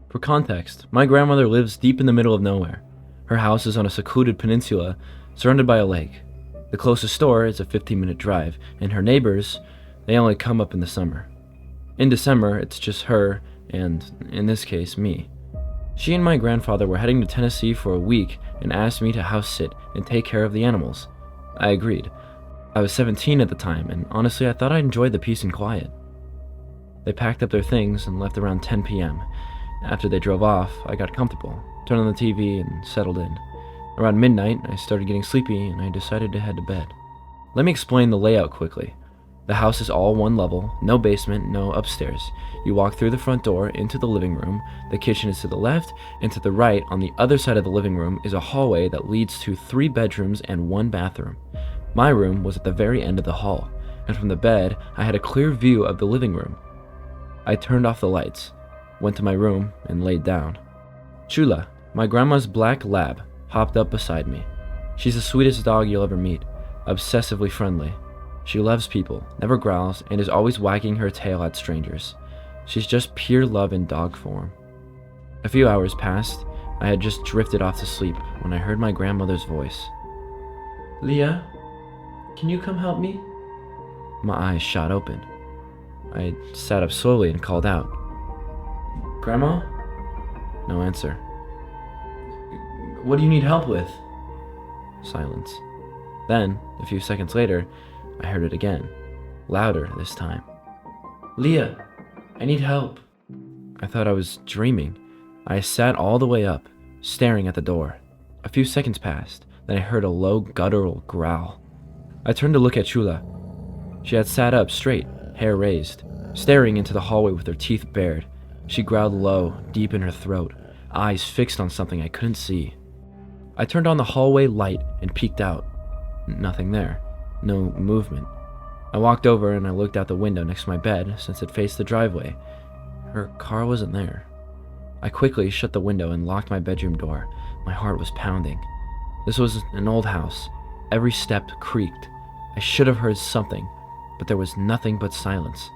For context, my grandmother lives deep in the middle of nowhere. Her house is on a secluded peninsula surrounded by a lake. The closest store is a 15-minute drive, and her neighbors, they only come up in the summer. In December, it's just her and, in this case, me. She and my grandfather were heading to Tennessee for a week and asked me to house sit and take care of the animals. I agreed. I was 17 at the time, and honestly, I thought I enjoyed the peace and quiet. They packed up their things and left around 10 p.m. After they drove off, I got comfortable, turned on the TV, and settled in. Around midnight, I started getting sleepy, and I decided to head to bed. Let me explain the layout quickly. The house is all one level, no basement, no upstairs. You walk through the front door into the living room, the kitchen is to the left, and to the right on the other side of the living room is a hallway that leads to 3 bedrooms and 1 bathroom. My room was at the very end of the hall, and from the bed, I had a clear view of the living room. I turned off the lights, went to my room, and laid down. Chula, my grandma's black lab, hopped up beside me. She's the sweetest dog you'll ever meet, obsessively friendly. She loves people, never growls, and is always wagging her tail at strangers. She's just pure love in dog form. A few hours passed. I had just drifted off to sleep when I heard my grandmother's voice. "Leah, can you come help me?" My eyes shot open. I sat up slowly and called out, "Grandma?" No answer. "What do you need help with?" Silence. Then, a few seconds later, I heard it again, louder this time. "Leah, I need help." I thought I was dreaming. I sat all the way up, staring at the door. A few seconds passed, then I heard a low guttural growl. I turned to look at Chula. She had sat up straight, hair raised, staring into the hallway with her teeth bared. She growled low, deep in her throat, eyes fixed on something I couldn't see. I turned on the hallway light and peeked out. Nothing there. No movement. I walked over and I looked out the window next to my bed since it faced the driveway. Her car wasn't there. I quickly shut the window and locked my bedroom door. My heart was pounding. This was an old house. Every step creaked. I should have heard something, but there was nothing but silence.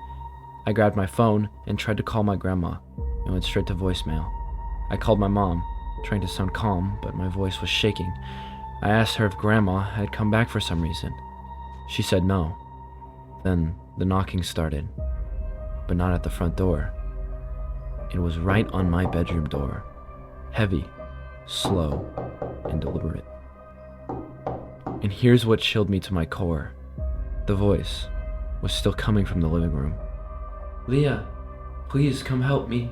I grabbed my phone and tried to call my grandma. It went straight to voicemail. I called my mom, trying to sound calm, but my voice was shaking. I asked her if Grandma had come back for some reason. She said no. Then the knocking started, but not at the front door. It was right on my bedroom door. Heavy, slow, and deliberate. And here's what chilled me to my core. The voice was still coming from the living room. "Leah, please come help me."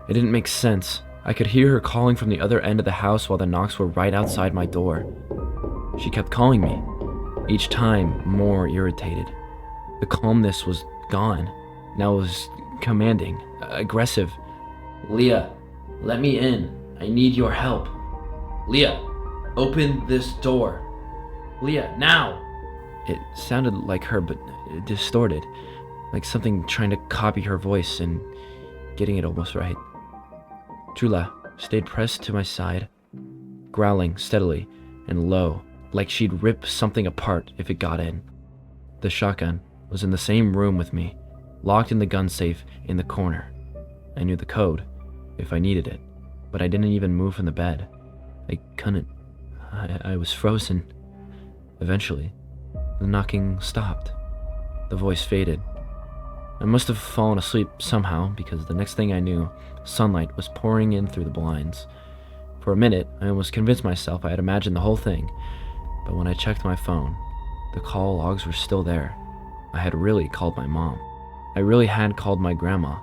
It didn't make sense. I could hear her calling from the other end of the house while the knocks were right outside my door. She kept calling me, each time more irritated. The calmness was gone. Now it was commanding, aggressive. "Leah, let me in. I need your help. Leah, open this door. Leah, now!" It sounded like her, but distorted, like something trying to copy her voice and getting it almost right. Chula stayed pressed to my side, growling steadily and low, like she'd rip something apart if it got in. The shotgun was in the same room with me, locked in the gun safe in the corner. I knew the code, if I needed it, but I didn't even move from the bed. I couldn't. I was frozen. Eventually, the knocking stopped. The voice faded. I must have fallen asleep somehow, because the next thing I knew, sunlight was pouring in through the blinds. For a minute, I almost convinced myself I had imagined the whole thing, but when I checked my phone, the call logs were still there. I had really called my mom. I really had called my grandma.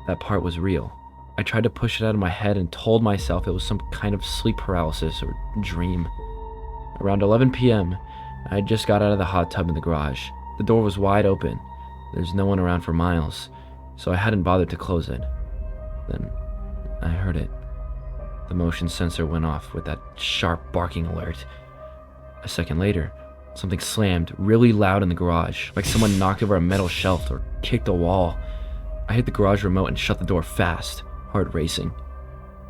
That part was real. I tried to push it out of my head and told myself it was some kind of sleep paralysis or dream. Around 11 p.m., I had just got out of the hot tub in the garage. The door was wide open. There's no one around for miles, so I hadn't bothered to close it. Then I heard it. The motion sensor went off with that sharp barking alert. A second later, something slammed really loud in the garage, like someone knocked over a metal shelf or kicked a wall. I hit the garage remote and shut the door fast, heart racing.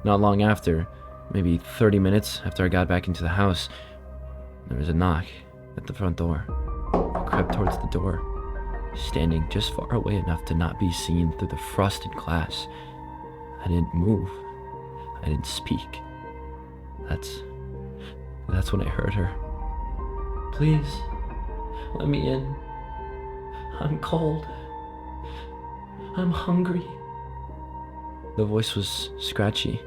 Not long after, maybe 30 minutes after I got back into the house, there was a knock at the front door. I crept towards the door, standing just far away enough to not be seen through the frosted glass. I I didn't move. I didn't speak. That's when I heard her. "Please, let me in. I'm cold. I'm hungry." The voice was scratchy,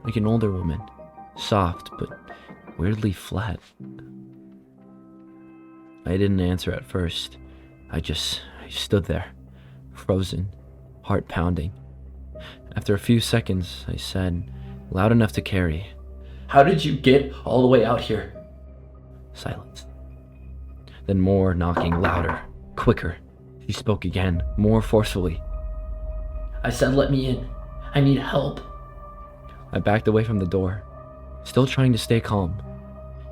like an older woman, soft but weirdly flat. I didn't answer at first. I stood there, frozen, heart pounding. After a few seconds, I said, loud enough to carry, "How did you get all the way out here?" Silence. Then more knocking, louder, quicker. She spoke again, more forcefully. "I said let me in. I need help." I backed away from the door, still trying to stay calm.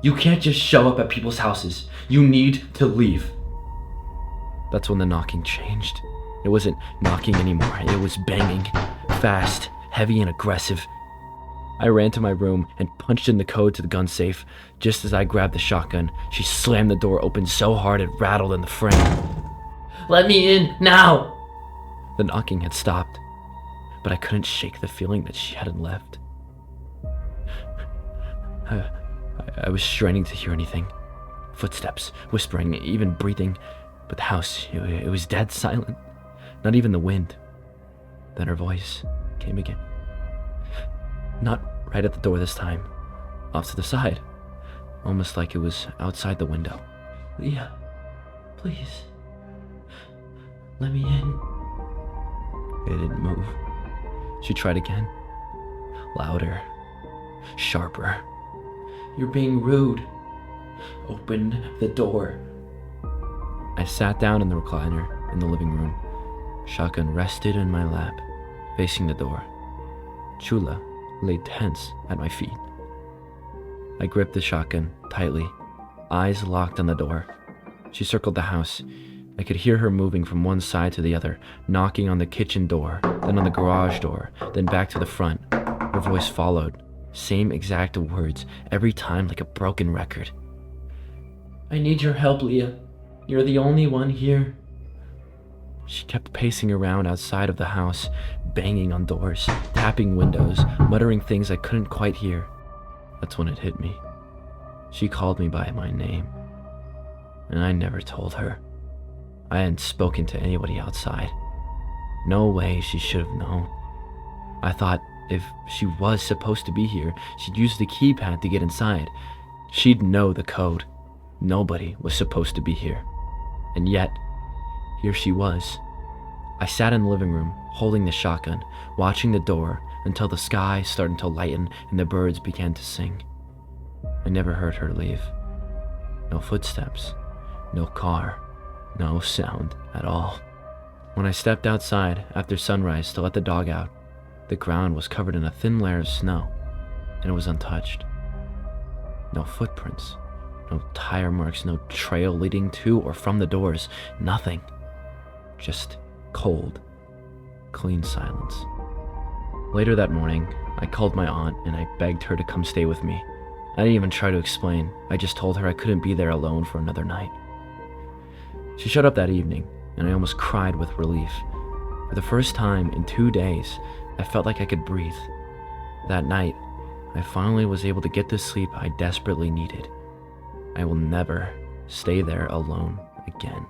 "You can't just show up at people's houses. You need to leave." That's when the knocking changed. It wasn't knocking anymore. It was banging, fast, heavy, and aggressive. I ran to my room and punched in the code to the gun safe. Just as I grabbed the shotgun, she slammed the door open so hard it rattled in the frame. "Let me in, now!" The knocking had stopped, but I couldn't shake the feeling that she hadn't left. I was straining to hear anything. Footsteps, whispering, even breathing, but the house, it was dead silent. Not even the wind. Then her voice came again. Not right at the door this time. Off to the side. Almost like it was outside the window. "Leah, please. Let me in." It didn't move. She tried again. Louder. Sharper. "You're being rude. Open the door." I sat down in the recliner in the living room. Shotgun rested in my lap, facing the door. Chula lay tense at my feet. I gripped the shotgun tightly, eyes locked on the door. She circled the house. I could hear her moving from one side to the other, knocking on the kitchen door, then on the garage door, then back to the front. Her voice followed, same exact words, every time like a broken record. "I need your help, Leah. You're the only one here." She kept pacing around outside of the house, banging on doors, tapping windows, muttering things I couldn't quite hear. That's when it hit me. She called me by my name, and I never told her. I hadn't spoken to anybody outside. No way she should have known. I thought if she was supposed to be here, she'd use the keypad to get inside. She'd know the code. Nobody was supposed to be here. And yet, here she was. I sat in the living room, holding the shotgun, watching the door until the sky started to lighten and the birds began to sing. I never heard her leave. No footsteps, no car, no sound at all. When I stepped outside after sunrise to let the dog out, the ground was covered in a thin layer of snow, and it was untouched. No footprints, no tire marks, no trail leading to or from the doors, nothing. Just cold, clean silence. Later that morning, I called my aunt and I begged her to come stay with me. I didn't even try to explain. I just told her I couldn't be there alone for another night. She showed up that evening, and I almost cried with relief. For the first time in 2 days, I felt like I could breathe. That night, I finally was able to get the sleep I desperately needed. I will never stay there alone again.